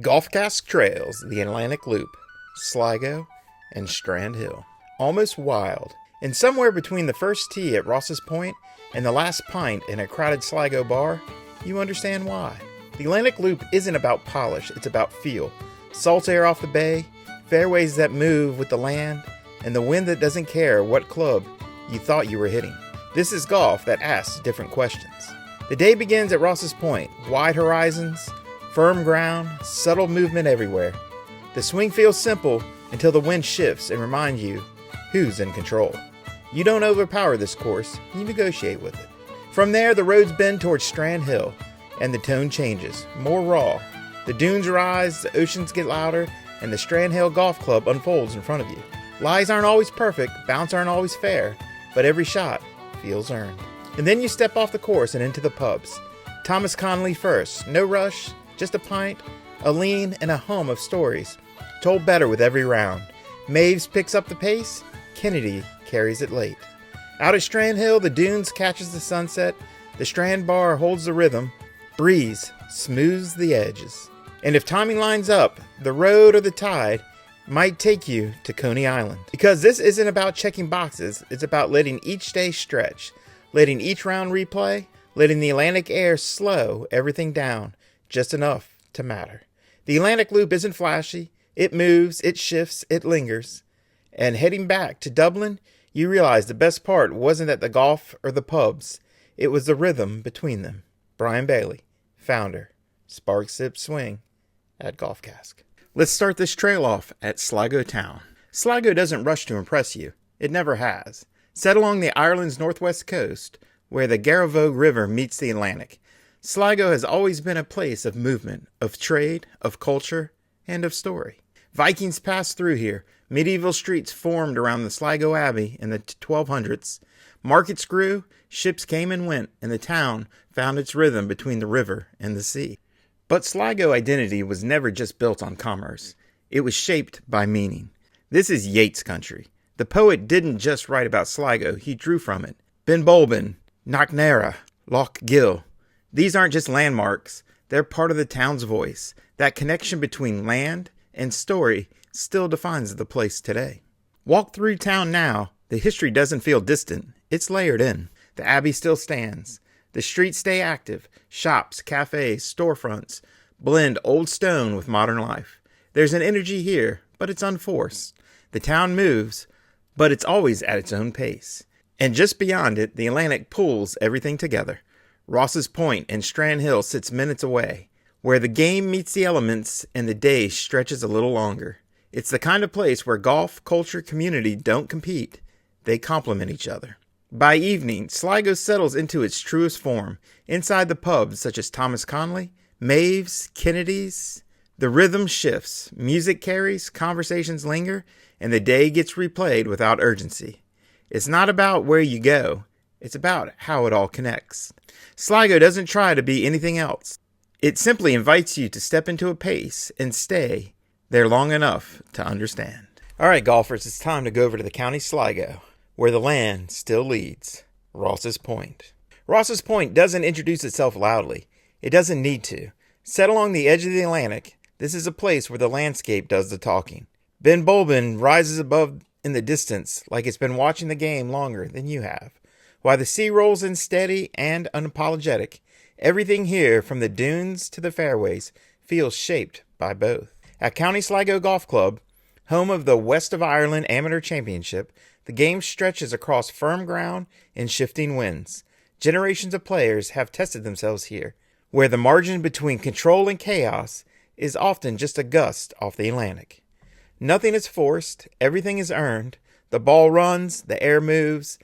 GolfCask Trails, the Atlantic Loop, Sligo and Strandhill. Almost wild. And somewhere between the first tee at Ross's Point and the last pint in a crowded Sligo bar, you understand why. The Atlantic Loop isn't about polish, it's about feel. Salt air off the bay, fairways that move with the land, and the wind that doesn't care what club you thought you were hitting. This is golf that asks different questions. The day begins at Ross's Point. Wide horizons, firm ground, subtle movement everywhere. The swing feels simple until the wind shifts and reminds you who's in control. You don't overpower this course, you negotiate with it. From there, the roads bend towards Strandhill, and the tone changes, more raw. The dunes rise, the oceans get louder, and the Strandhill Golf Club unfolds in front of you. Lies aren't always perfect, bounce aren't always fair, but every shot feels earned. And then you step off the course and into the pubs. Thomas Connolly first, no rush, just a pint, a lean, and a hum of stories, told better with every round. Maves picks up the pace, Kennedy carries it late. Out at Strandhill, the dunes catches the sunset, the Strand bar holds the rhythm, breeze smooths the edges. And if timing lines up, the road or the tide might take you to Coney Island. Because this isn't about checking boxes, it's about letting each day stretch, letting each round replay, letting the Atlantic air slow everything down, just enough to matter. The Atlantic Loop isn't flashy, it moves, it shifts, it lingers. And heading back to Dublin, you realize the best part wasn't at the golf or the pubs, it was the rhythm between them. Brian Bailey, founder, Spark Sip Swing at GolfCask. Let's start this trail off at Sligo town. Sligo doesn't rush to impress you. It never has. Set along the Ireland's northwest coast, where the Garavogue River meets the Atlantic, Sligo has always been a place of movement, of trade, of culture, and of story. Vikings passed through here. Medieval streets formed around the Sligo Abbey in the 1200s. Markets grew, ships came and went, and the town found its rhythm between the river and the sea. But Sligo identity was never just built on commerce. It was shaped by meaning. This is Yeats country. The poet didn't just write about Sligo, he drew from it. Ben Bulben, Knocknarea, Loch Gill. These aren't just landmarks, they're part of the town's voice. That connection between land and story still defines the place today. Walk through town now, the history doesn't feel distant, it's layered in. The Abbey still stands. The streets stay active. Shops, cafes, storefronts blend old stone with modern life. There's an energy here, but it's unforced. The town moves, but it's always at its own pace. And just beyond it, the Atlantic pulls everything together. Ross's Point and Strandhill sits minutes away, where the game meets the elements and the day stretches a little longer. It's the kind of place where golf, culture, community don't compete. They complement each other. By evening, Sligo settles into its truest form. Inside the pubs such as Thomas Connolly, Maves, Kennedy's, the rhythm shifts, music carries, conversations linger, and the day gets replayed without urgency. It's not about where you go, it's about how it all connects. Sligo doesn't try to be anything else. It simply invites you to step into a pace and stay there long enough to understand. Alright golfers, it's time to go over to the County Sligo, where the land still leads, Ross's Point. Ross's Point doesn't introduce itself loudly. It doesn't need to. Set along the edge of the Atlantic, this is a place where the landscape does the talking. Ben Bulben rises above in the distance like it's been watching the game longer than you have. While the sea rolls in steady and unapologetic, everything here from the dunes to the fairways feels shaped by both. At County Sligo Golf Club, home of the West of Ireland Amateur Championship, the game stretches across firm ground and shifting winds. Generations of players have tested themselves here, where the margin between control and chaos is often just a gust off the Atlantic. Nothing is forced, everything is earned, the ball runs, the air moves,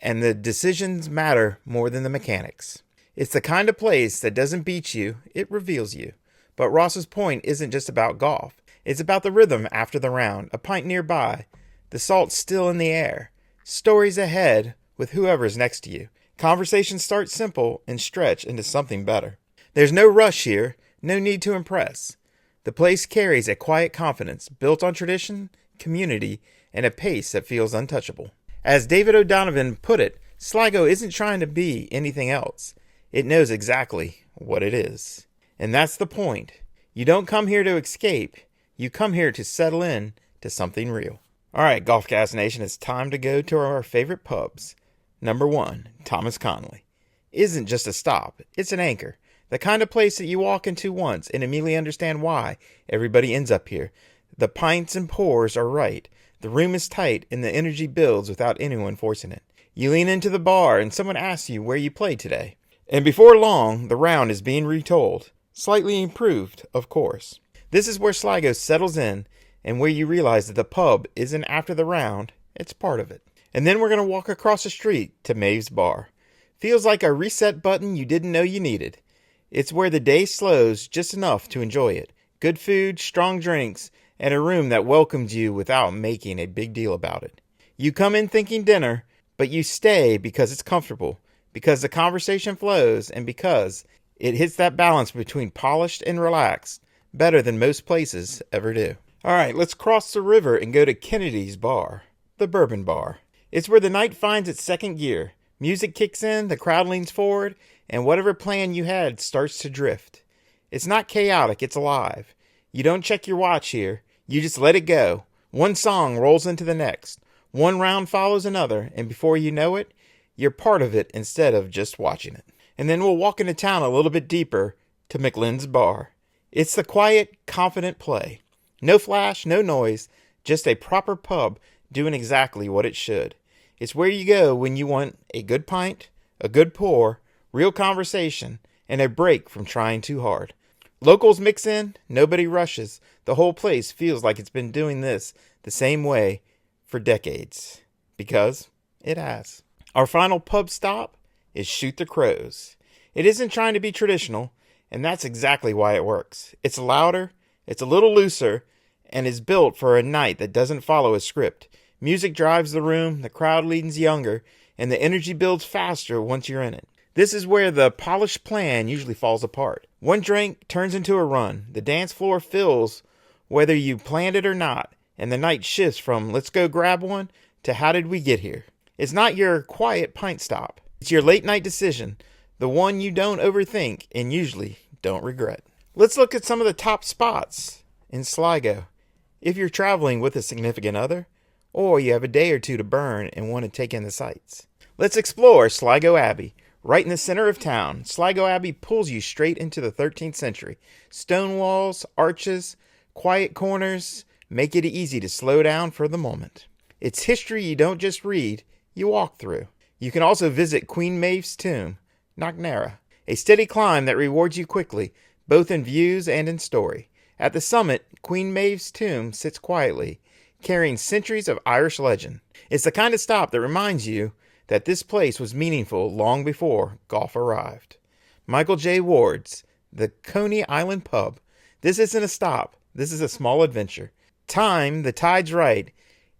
and the decisions matter more than the mechanics. It's the kind of place that doesn't beat you, it reveals you. But Ross's Point isn't just about golf. It's about the rhythm after the round, a pint nearby, the salt still in the air, stories ahead with whoever's next to you. Conversations start simple and stretch into something better. There's no rush here, no need to impress. The place carries a quiet confidence built on tradition, community, and a pace that feels untouchable. As David O'Donovan put it, Sligo isn't trying to be anything else. It knows exactly what it is. And that's the point. You don't come here to escape. You come here to settle in to something real. All right, GolfCast Nation, it's time to go to our favorite pubs. Number 1, Thomas Connolly. Isn't just a stop, it's an anchor. The kind of place that you walk into once and immediately understand why everybody ends up here. The pints and pours are right. The room is tight and the energy builds without anyone forcing it. You lean into the bar and someone asks you where you played today. And before long, the round is being retold. Slightly improved, of course. This is where Sligo settles in and where you realize that the pub isn't after the round, it's part of it. And then we're going to walk across the street to Maeve's Bar. Feels like a reset button you didn't know you needed. It's where the day slows just enough to enjoy it. Good food, strong drinks, and a room that welcomes you without making a big deal about it. You come in thinking dinner, but you stay because it's comfortable, because the conversation flows, and because it hits that balance between polished and relaxed better than most places ever do. All right, let's cross the river and go to Kennedy's Bar, the Bourbon Bar. It's where the night finds its second gear. Music kicks in, the crowd leans forward, and whatever plan you had starts to drift. It's not chaotic, it's alive. You don't check your watch here, you just let it go. One song rolls into the next. One round follows another, and before you know it, you're part of it instead of just watching it. And then we'll walk into town a little bit deeper to McLean's Bar. It's the quiet, confident play. No flash, no noise, just a proper pub doing exactly what it should. It's where you go when you want a good pint, a good pour, real conversation, and a break from trying too hard. Locals mix in, nobody rushes. The whole place feels like it's been doing this the same way for decades. Because it has. Our final pub stop is Shoot the Crows. It isn't trying to be traditional, and that's exactly why it works. It's louder, it's a little looser, and is built for a night that doesn't follow a script. Music drives the room, the crowd leans younger, and the energy builds faster once you're in it. This is where the polished plan usually falls apart. One drink turns into a run. The dance floor fills whether you planned it or not, and the night shifts from let's go grab one to how did we get here. It's not your quiet pint stop. It's your late night decision, the one you don't overthink and usually don't regret. Let's look at some of the top spots in Sligo. If you're traveling with a significant other, or you have a day or two to burn and want to take in the sights. Let's explore Sligo Abbey. Right in the center of town, Sligo Abbey pulls you straight into the 13th century. Stone walls, arches, quiet corners make it easy to slow down for the moment. It's history you don't just read, you walk through. You can also visit Queen Maeve's tomb, Knocknarea, a steady climb that rewards you quickly, both in views and in story. At the summit, Queen Maeve's tomb sits quietly, carrying centuries of Irish legend. It's the kind of stop that reminds you that this place was meaningful long before golf arrived. Michael J. Ward's the Coney Island Pub. This isn't a stop. This is a small adventure. Time the tide's right,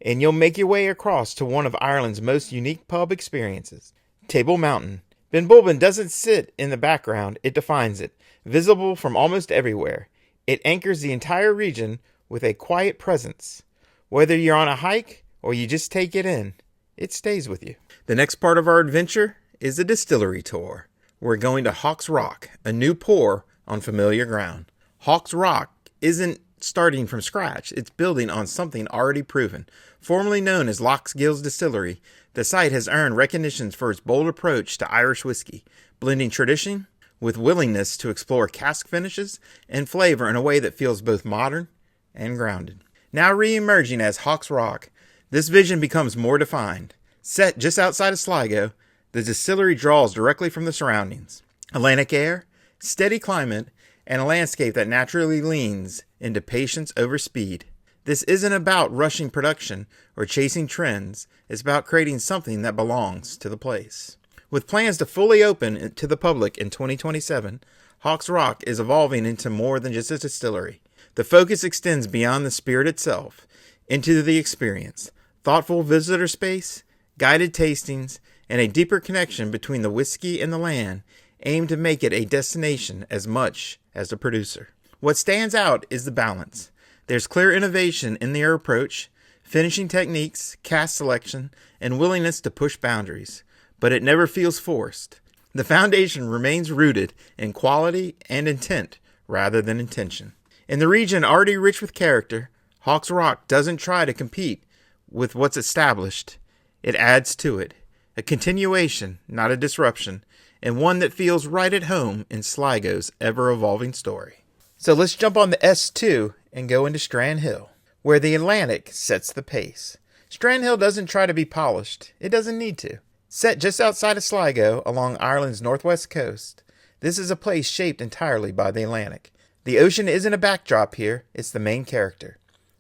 and you'll make your way across to one of Ireland's most unique pub experiences. Table Mountain. Benbulben doesn't sit in the background, it defines it. Visible from almost everywhere. It anchors the entire region with a quiet presence. Whether you're on a hike or you just take it in, it stays with you. The next part of our adventure is a distillery tour. We're going to Hawks Rock, a new pour on familiar ground. Hawks Rock isn't starting from scratch. It's building on something already proven. Formerly known as Locksgills Distillery, the site has earned recognition for its bold approach to Irish whiskey, blending tradition with willingness to explore cask finishes and flavor in a way that feels both modern and grounded. Now re-emerging as Hawks Rock, this vision becomes more defined. Set just outside of Sligo, the distillery draws directly from the surroundings. Atlantic air, steady climate, and a landscape that naturally leans into patience over speed. This isn't about rushing production or chasing trends. It's about creating something that belongs to the place. With plans to fully open to the public in 2027, Hawks Rock is evolving into more than just a distillery. The focus extends beyond the spirit itself, into the experience. Thoughtful visitor space, guided tastings, and a deeper connection between the whiskey and the land aim to make it a destination as much as the producer. What stands out is the balance. There's clear innovation in their approach, finishing techniques, cask selection, and willingness to push boundaries, but it never feels forced. The foundation remains rooted in quality and intent rather than intention. In the region already rich with character, Hawks Rock doesn't try to compete with what's established. It adds to it. A continuation, not a disruption, and one that feels right at home in Sligo's ever-evolving story. So let's jump on the S2 and go into Strandhill, where the Atlantic sets the pace. Strandhill doesn't try to be polished. It doesn't need to. Set just outside of Sligo along Ireland's northwest coast, this is a place shaped entirely by the Atlantic. The ocean isn't a backdrop here, it's the main character.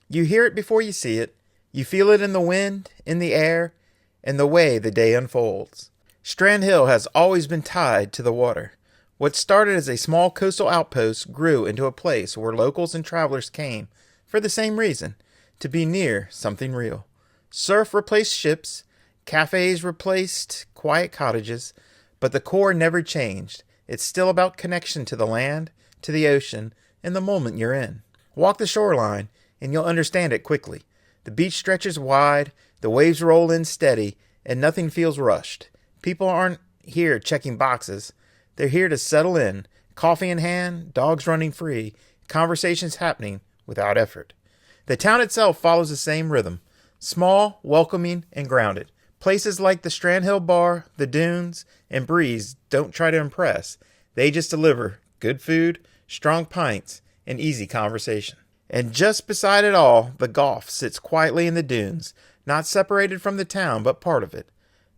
You hear it before you see it. You feel it in the wind, in the air, and the way the day unfolds. Strandhill has always been tied to the water. What started as a small coastal outpost grew into a place where locals and travelers came, for the same reason, to be near something real. Surf replaced ships, cafes replaced quiet cottages, but the core never changed. It's still about connection to the land, to the ocean, and the moment you're in. Walk the shoreline, and you'll understand it quickly. The beach stretches wide, the waves roll in steady, and nothing feels rushed. People aren't here checking boxes. They're here to settle in, coffee in hand, dogs running free, conversations happening without effort. The town itself follows the same rhythm. Small, welcoming, and grounded. Places like the Strandhill Bar, the Dunes, and Breeze don't try to impress. They just deliver good food, strong pints, and easy conversation. And just beside it all, the Gulf sits quietly in the dunes, not separated from the town, but part of it.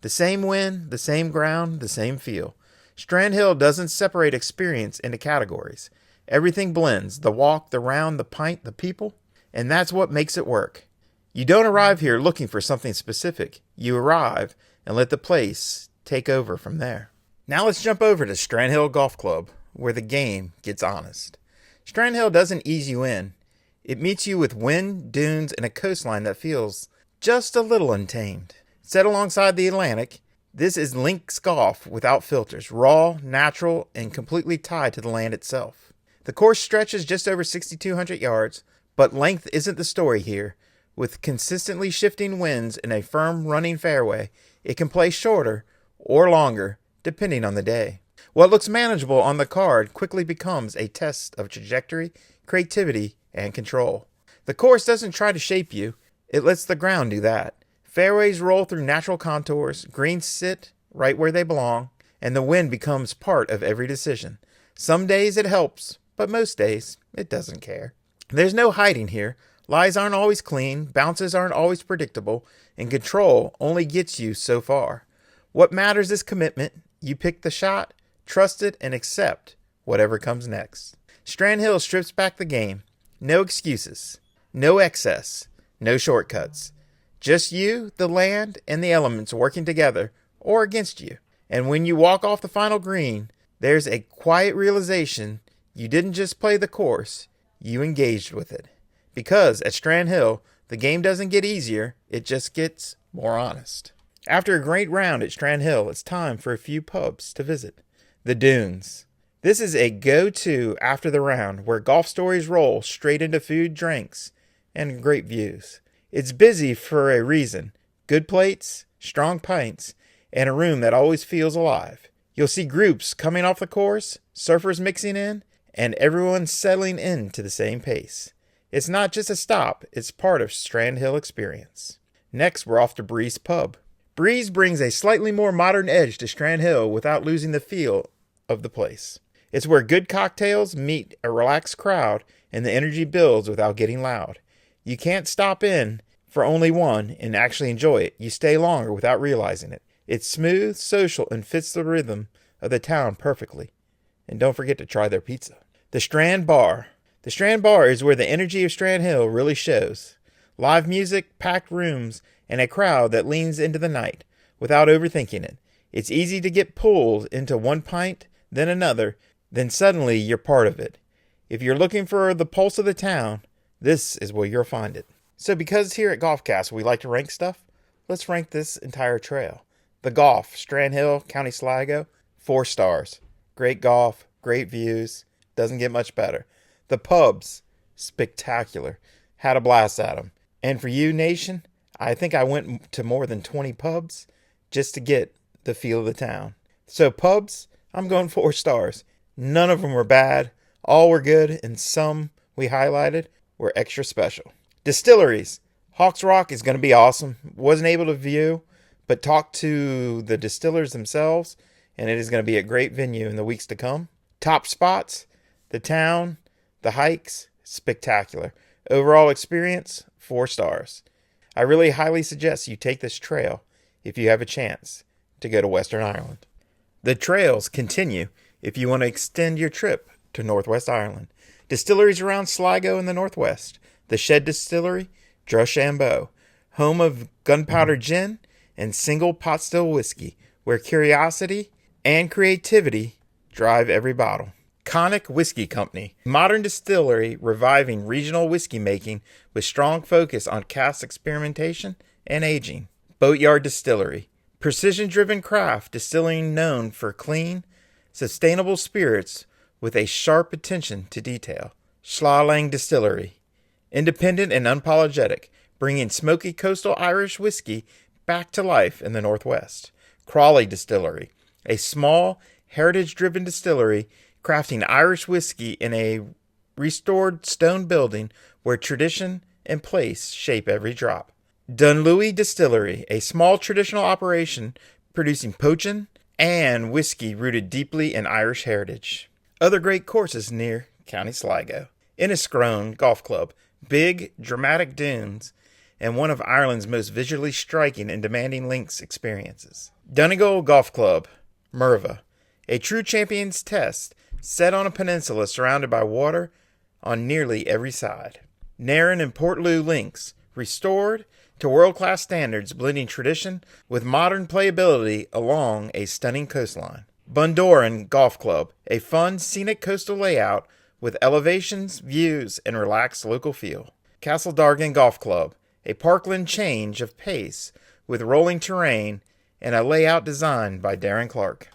The same wind, the same ground, the same feel. Strandhill doesn't separate experience into categories. Everything blends, the walk, the round, the pint, the people, and that's what makes it work. You don't arrive here looking for something specific. You arrive and let the place take over from there. Now let's jump over to Strandhill Golf Club, where the game gets honest. Strandhill doesn't ease you in. It meets you with wind, dunes, and a coastline that feels just a little untamed. Set alongside the Atlantic, this is links golf without filters, raw, natural, and completely tied to the land itself. The course stretches just over 6,200 yards, but length isn't the story here. With consistently shifting winds and a firm running fairway, it can play shorter or longer, depending on the day. What looks manageable on the card quickly becomes a test of trajectory, creativity, and control. The course doesn't try to shape you, it lets the ground do that. Fairways roll through natural contours, greens sit right where they belong, and the wind becomes part of every decision. Some days it helps, but most days it doesn't care. There's no hiding here. Lies aren't always clean, bounces aren't always predictable, and control only gets you so far. What matters is commitment. You pick the shot, trust it, and accept whatever comes next. Strandhill strips back the game. No excuses, no excess, no shortcuts. Just you, the land, and the elements working together or against you. And when you walk off the final green, there's a quiet realization you didn't just play the course, you engaged with it. Because at Strandhill, the game doesn't get easier, it just gets more honest. After a great round at Strandhill, it's time for a few pubs to visit. The Dunes. This is a go-to after the round where golf stories roll straight into food, drinks, and great views. It's busy for a reason. Good plates, strong pints, and a room that always feels alive. You'll see groups coming off the course, surfers mixing in, and everyone settling into the same pace. It's not just a stop, it's part of Strandhill experience. Next, we're off to Breeze Pub. Breeze brings a slightly more modern edge to Strandhill without losing the feel of the place. It's where good cocktails meet a relaxed crowd and the energy builds without getting loud. You can't stop in for only one and actually enjoy it. You stay longer without realizing it. It's smooth, social, and fits the rhythm of the town perfectly. And don't forget to try their pizza. The Strand Bar. The Strand Bar is where the energy of Strandhill really shows. Live music, packed rooms, and a crowd that leans into the night without overthinking it. It's easy to get pulled into one pint, then another, then suddenly you're part of it. If you're looking for the pulse of the town, this is where you'll find it. So because here at GolfCast we like to rank stuff, let's rank this entire trail. The golf, Strandhill, County Sligo, 4 stars. Great golf, great views, doesn't get much better. The pubs, spectacular. Had a blast at them. And for you, nation, I think I went to more than 20 pubs just to get the feel of the town. So pubs, I'm going 4 stars. None of them were bad. All were good, and some we highlighted were extra special. Distilleries. Hawks Rock is going to be awesome. Wasn't able to view, but talked to the distillers themselves, and it is going to be a great venue in the weeks to come. Top spots, the town, the hikes, spectacular. Overall experience, 4 stars. I really highly suggest you take this trail if you have a chance to go to Western Ireland. The trails continue if you want to extend your trip to Northwest Ireland. Distilleries around Sligo in the northwest. The Shed Distillery, Droshambo, home of gunpowder gin and single pot still whiskey, where curiosity and creativity drive every bottle. Conic Whiskey Company, modern distillery reviving regional whiskey making with strong focus on cask experimentation and aging. Boatyard Distillery, precision-driven craft distilling known for clean, sustainable spirits with a sharp attention to detail. Schlalang Distillery, independent and unapologetic, bringing smoky coastal Irish whiskey back to life in the Northwest. Crawley Distillery, a small, heritage-driven distillery crafting Irish whiskey in a restored stone building where tradition and place shape every drop. Dunlewy Distillery, a small traditional operation producing poaching and whiskey rooted deeply in Irish heritage. Other great courses near County Sligo. Inniscrone Golf Club, big, dramatic dunes, and one of Ireland's most visually striking and demanding links experiences. Donegal Golf Club, Merva, a true champion's test set on a peninsula surrounded by water on nearly every side. Nairn and Portloo links, restored to world-class standards, blending tradition with modern playability along a stunning coastline. Bundoran Golf Club, a fun, scenic coastal layout with elevations, views, and relaxed local feel. Castledargan Golf Club, a parkland change of pace with rolling terrain and a layout designed by Darren Clark.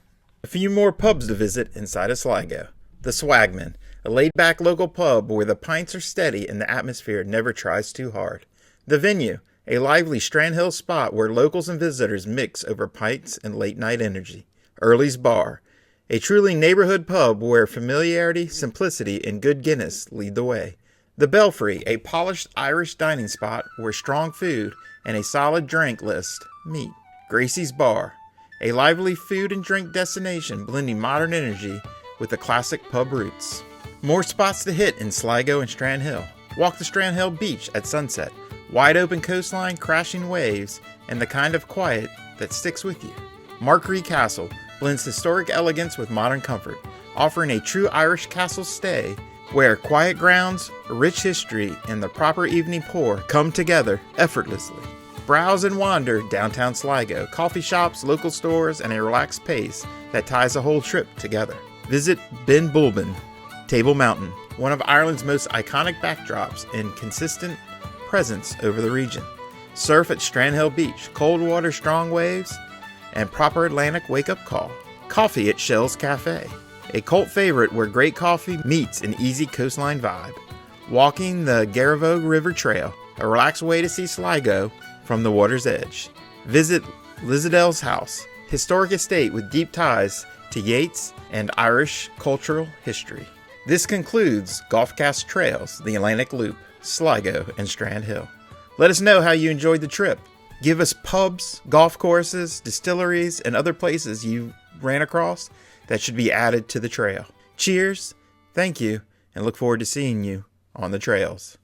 A few more pubs to visit inside of Sligo. The Swagman, a laid-back local pub where the pints are steady and the atmosphere never tries too hard. The Venue, a lively Strandhill spot where locals and visitors mix over pints and late-night energy. Early's Bar, a truly neighborhood pub where familiarity, simplicity, and good Guinness lead the way. The Belfry, a polished Irish dining spot where strong food and a solid drink list meet. Gracie's Bar, a lively food and drink destination blending modern energy with the classic pub roots. More spots to hit in Sligo and Strandhill. Walk the Strandhill beach at sunset. Wide open coastline, crashing waves, and the kind of quiet that sticks with you. Markree Castle blends historic elegance with modern comfort, offering a true Irish castle stay where quiet grounds, rich history, and the proper evening pour come together effortlessly. Browse and wander downtown Sligo, coffee shops, local stores, and a relaxed pace that ties the whole trip together. Visit Ben Bulben, Table Mountain, one of Ireland's most iconic backdrops and consistent presence over the region. Surf at Strandhill Beach, cold water, strong waves, and proper Atlantic wake-up call. Coffee at Shell's Cafe, a cult favorite where great coffee meets an easy coastline vibe. Walking the Garavogue River Trail, a relaxed way to see Sligo from the water's edge. Visit Lizdell's House, historic estate with deep ties to Yeats and Irish cultural history. This concludes GolfCask Trails, the Atlantic Loop, Sligo and Strandhill. Let us know how you enjoyed the trip. Give us pubs, golf courses, distilleries, and other places you ran across that should be added to the trail. Cheers, thank you, and look forward to seeing you on the trails.